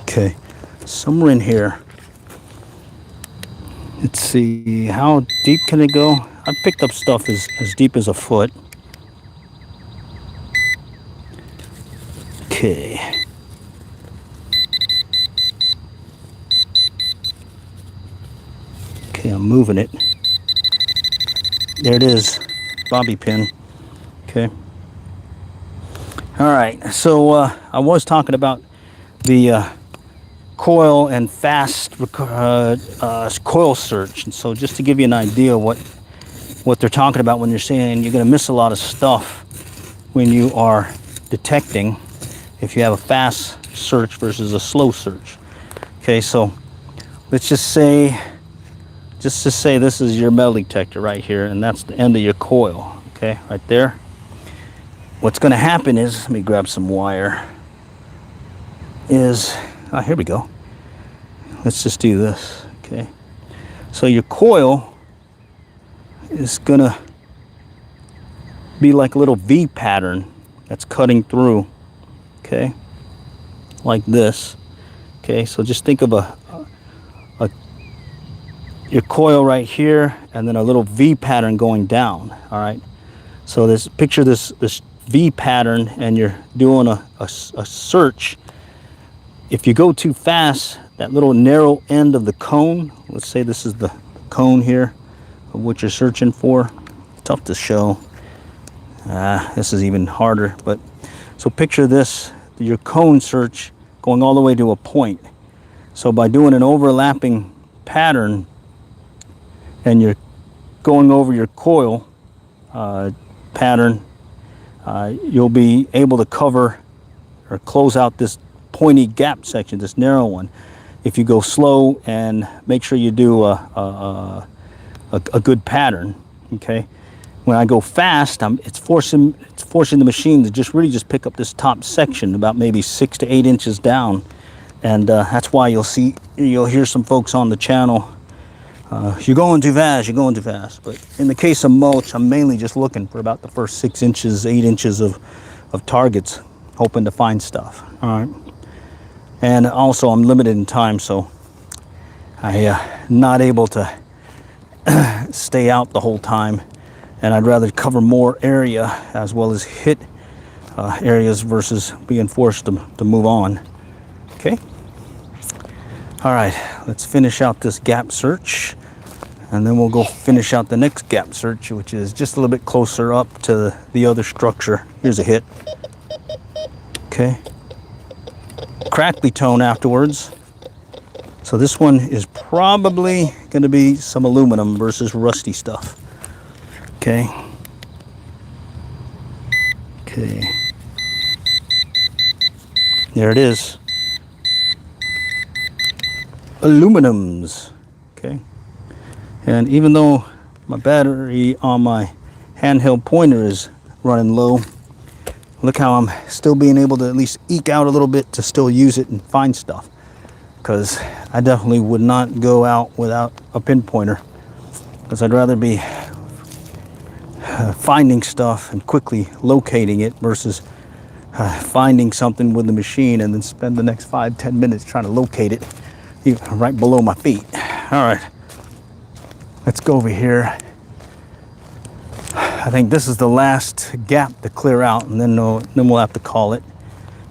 Okay, somewhere in here. Let's see, how deep can it go? I picked up stuff as deep as a foot. Okay. Okay, I'm moving it. There it is, bobby pin. Okay. All right, so I was talking about the coil and fast coil search. And so just to give you an idea what they're talking about when they're saying you're going to miss a lot of stuff when you are detecting if you have a fast search versus a slow search. Okay, so let's just say this is your metal detector right here, and that's the end of your coil. Okay, right there. What's going to happen is, let me grab some wire, here we go. Let's just do this. Okay, so your coil is going to be like a little V pattern that's cutting through. Okay, like this. Okay, so just think of your coil right here, and then a little V pattern going down. All right, so picture this V pattern, and you're doing a search. If you go too fast, that little narrow end of the cone, let's say this is the cone here of what you're searching for. Tough to show. This is even harder, but so picture this, your cone search going all the way to a point. So by doing an overlapping pattern, and you're going over your coil pattern, you'll be able to cover or close out this pointy gap section, this narrow one. If you go slow and make sure you do a good pattern. Okay, when I go fast, it's forcing the machine to just pick up this top section about maybe 6 to 8 inches down, and that's why you'll hear some folks on the channel. You're going too fast. But in the case of mulch, I'm mainly just looking for about the first 6 inches, 8 inches of targets, hoping to find stuff. All right. And also I'm limited in time, so I'm not able to stay out the whole time. And I'd rather cover more area as well as hit areas versus being forced to move on. Okay. All right, let's finish out this gap search, and then we'll go finish out the next gap search, which is just a little bit closer up to the other structure. Here's a hit. Okay. Crackly tone afterwards. So this one is probably going to be some aluminum versus rusty stuff. Okay. Okay. There it is. Aluminums. Okay, and even though my battery on my handheld pointer is running low, look how I'm still being able to at least eke out a little bit to still use it and find stuff, because I definitely would not go out without a pinpointer, because I'd rather be finding stuff and quickly locating it versus finding something with the machine and then spend the next 5-10 minutes trying to locate it right below my feet. All right, let's go over here. I think this is the last gap to clear out, and then we'll have to call it.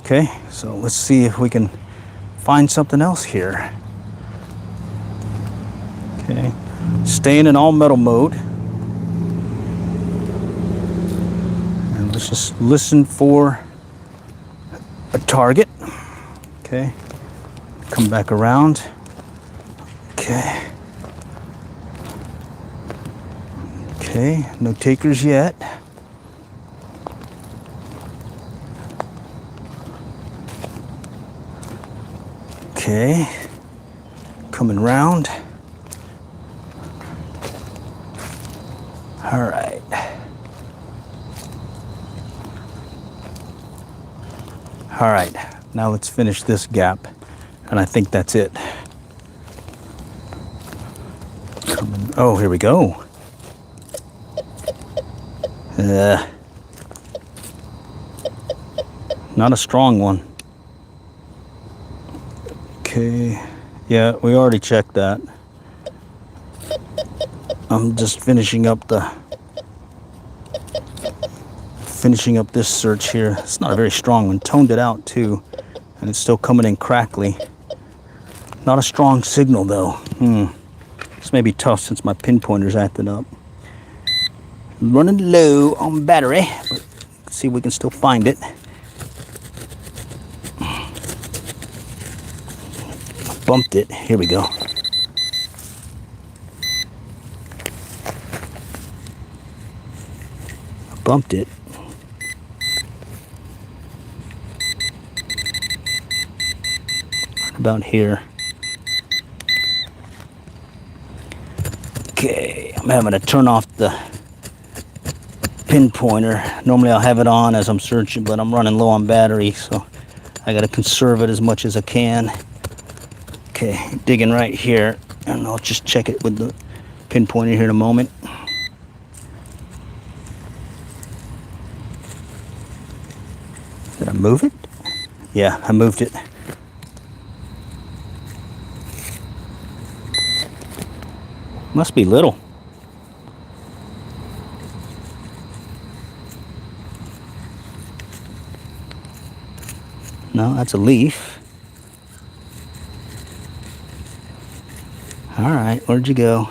Okay, so let's see if we can find something else here. Okay, staying in all metal mode. Let's just listen for a target. Okay. Come back around. Okay. Okay, no takers yet. Okay. Coming round. All right. All right, now let's finish this gap, and I think that's it. Oh, here we go. Not a strong one. Okay, yeah, we already checked that. I'm just finishing up this search here. It's not a very strong one. Toned it out too, and it's still coming in crackly. Not a strong signal though. This may be tough since my pinpointer's acting up. Running low on battery, but let's see if we can still find it. Bumped it. Here we go. Bumped it. Right about here. Okay, I'm having to turn off the pinpointer. Normally I'll have it on as I'm searching, but I'm running low on battery, so I gotta conserve it as much as I can. Okay, digging right here, and I'll just check it with the pinpointer here in a moment. Did I move it? Yeah, I moved it. Must be little. No, that's a leaf. All right, where'd you go?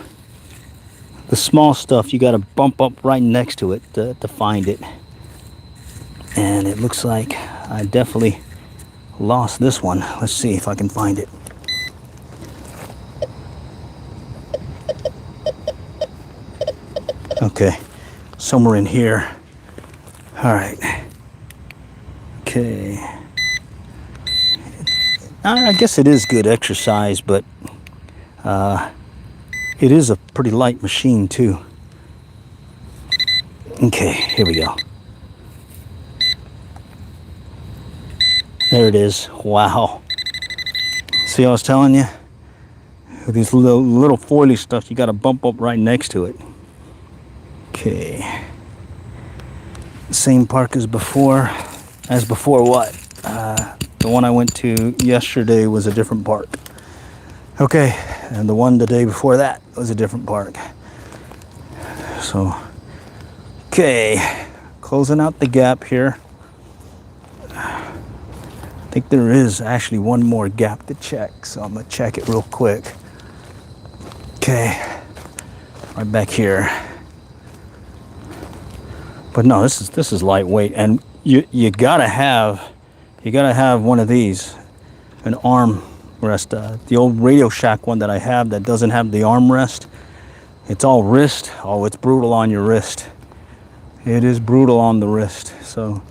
The small stuff, you got to bump up right next to it to find it. And it looks like I definitely lost this one. Let's see if I can find it. Okay, somewhere in here. All right. Okay. I guess it is good exercise, but it is a pretty light machine too. Okay, here we go. There it is. Wow. See, I was telling you, with these little foily stuff, you got to bump up right next to it. Okay. Same park as before. As before what? The one I went to yesterday was a different park. Okay, and the one the day before that was a different park. So, okay, closing out the gap here. I think there is actually one more gap to check, so I'm gonna check it real quick. Okay, right back here. But no, this is lightweight, and you gotta have one of these, an arm rest. The old Radio Shack one that I have that doesn't have the arm rest. It's all wrist. Oh, it's brutal on your wrist. It is brutal on the wrist. So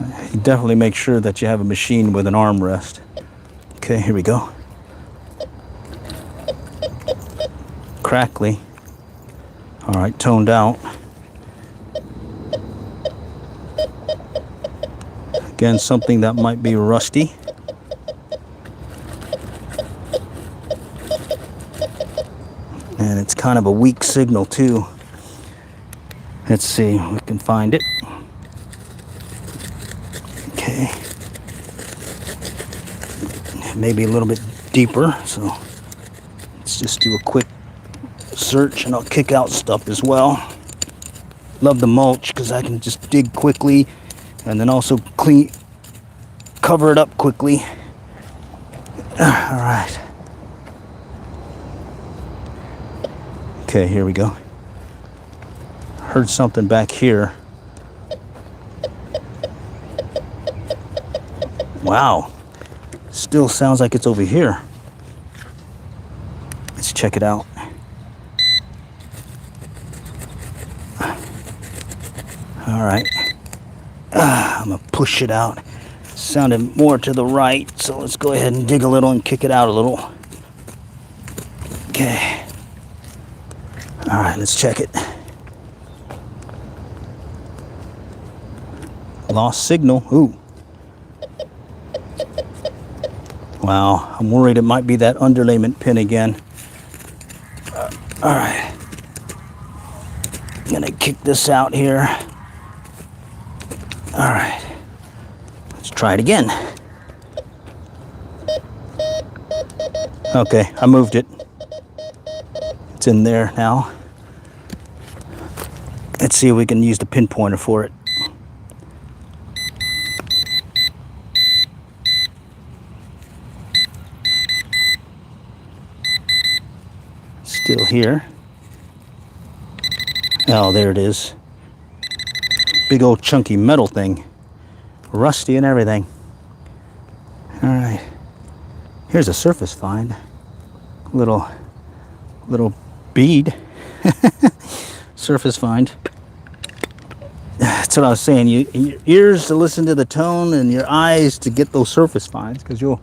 you definitely make sure that you have a machine with an arm rest. Okay, here we go. Crackly. All right, toned out. Again, something that might be rusty. And it's kind of a weak signal too. Let's see if we can find it. Okay. Maybe a little bit deeper, so let's just do a quick search and I'll kick out stuff as well. Love the mulch because I can just dig quickly and then also cover it up quickly. All right. Okay, here we go. Heard something back here. Wow. Still sounds like it's over here. Let's check it out. All right. I'm gonna push it out. Sounded more to the right, so let's go ahead and dig a little and kick it out a little. Okay. All right, let's check it. Lost signal. Ooh. Wow, I'm worried it might be that underlayment pin again. All right. I'm gonna kick this out here. All right. Let's try it again. Okay, I moved it. It's in there now. Let's see if we can use the pinpointer for it. Still here. Oh, there it is. Big old chunky metal thing. Rusty and everything. All right. Here's a surface find. Little bead. Surface find. That's what I was saying. Your ears to listen to the tone and your eyes to get those surface finds, because you'll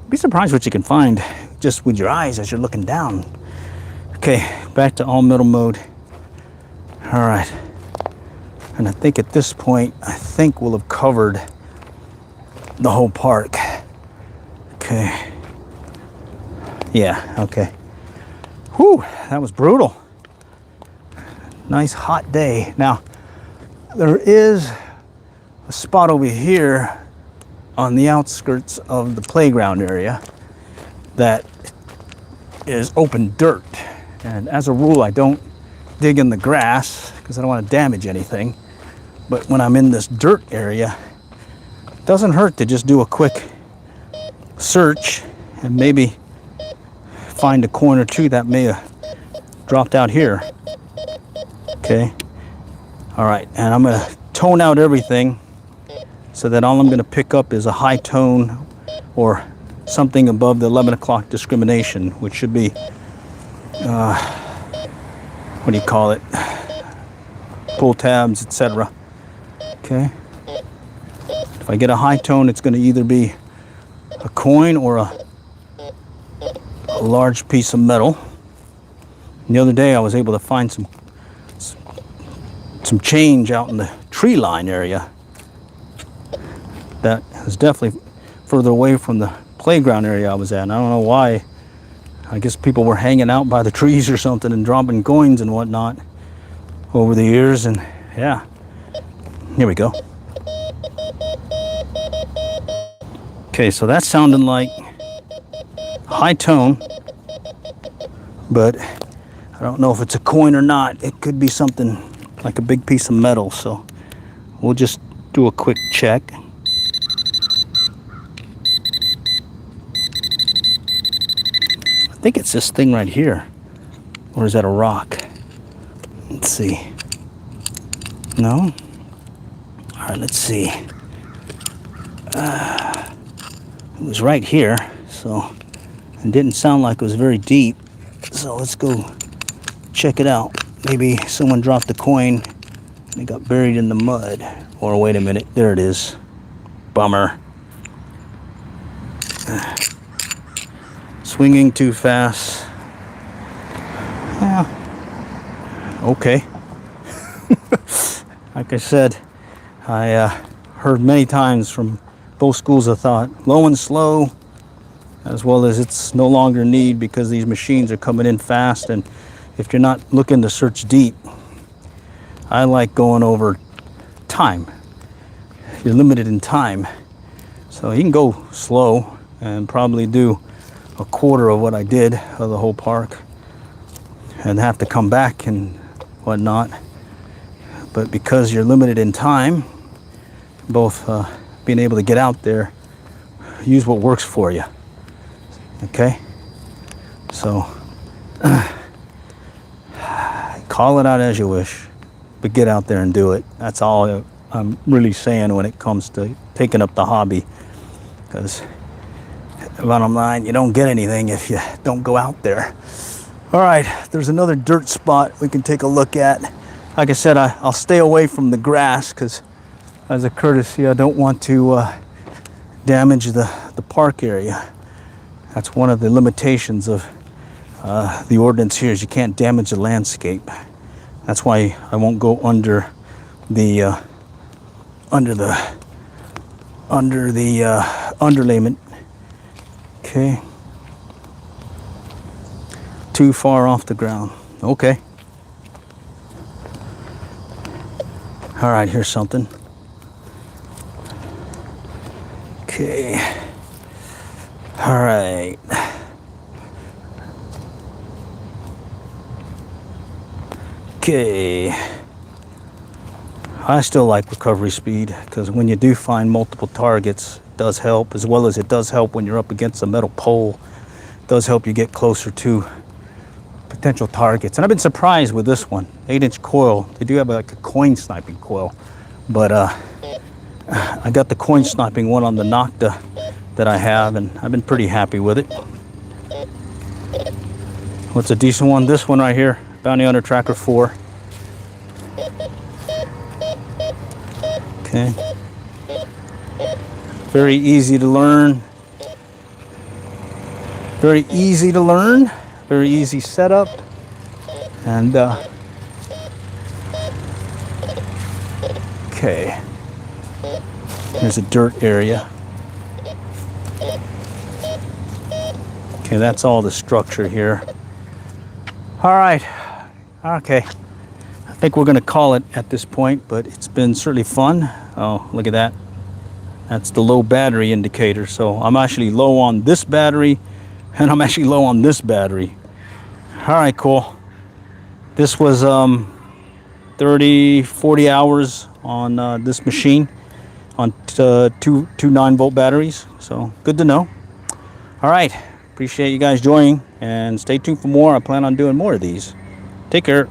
be surprised what you can find just with your eyes as you're looking down. Okay, back to all metal mode. All right. And I think at this point, we'll have covered the whole park. Okay. Yeah, okay. Whew, that was brutal. Nice hot day. Now, there is a spot over here on the outskirts of the playground area that is open dirt. And as a rule, I don't dig in the grass because I don't want to damage anything. But when I'm in this dirt area, it doesn't hurt to just do a quick search and maybe find a coin or two that may have dropped out here. Okay. All right. And I'm going to tone out everything so that all I'm going to pick up is a high tone or something above the 11 o'clock discrimination, which should be, what do you call it? Pull tabs, etc. Okay. If I get a high tone, it's going to either be a coin or a large piece of metal. And the other day I was able to find some change out in the tree line area that is definitely further away from the playground area I was at. And I don't know why. I guess people were hanging out by the trees or something and dropping coins and whatnot over the years. And yeah, here we go. Okay, so that sounded like high tone, but I don't know if it's a coin or not. It could be something like a big piece of metal, so we'll just do a quick check. I think it's this thing right here. Or is that a rock? Let's see. No? All right, let's see. It was right here, so it didn't sound like it was very deep. So let's go check it out. Maybe someone dropped a coin and it got buried in the mud. Or wait a minute, there it is. Bummer. Swinging too fast. Yeah. Okay. Like I said, I heard many times from both schools of thought, low and slow, as well as it's no longer need because these machines are coming in fast. And if you're not looking to search deep, I like going over time. You're limited in time. So you can go slow and probably do a quarter of what I did of the whole park and have to come back and whatnot. But because you're limited in time, both being able to get out there, use what works for you. Okay? So, call it out as you wish, but get out there and do it. That's all I'm really saying when it comes to taking up the hobby. because bottom line, you don't get anything if you don't go out there. All right, there's another dirt spot we can take a look at. Like I said, I'll stay away from the grass because as a courtesy, I don't want to damage the park area. That's one of the limitations of the ordinance here is you can't damage the landscape. That's why I won't go under the underlayment. Okay. Too far off the ground. Okay. All right, here's something. Okay. All right. Okay. I still like recovery speed because when you do find multiple targets, it does help, as well as it does help when you're up against a metal pole. It does help you get closer to potential targets. And I've been surprised with this one, 8-inch coil. They do have like a coin sniping coil, but I got the coin sniping one on the Nocta that I have, and I've been pretty happy with it. What's a decent one? This one right here, Bounty Hunter Tracker 4. Okay. Very easy to learn. Very easy to learn. Very easy setup. And okay. There's a dirt area. Okay, that's all the structure here. All right. Okay. I think we're going to call it at this point, but it's been certainly fun. Oh, look at that. That's the low battery indicator. So I'm actually low on this battery, and I'm actually low on this battery. All right, cool. This was 30, 40 hours on this machine on two 9-volt batteries. So good to know. All right. Appreciate you guys joining, and stay tuned for more. I plan on doing more of these. Take care.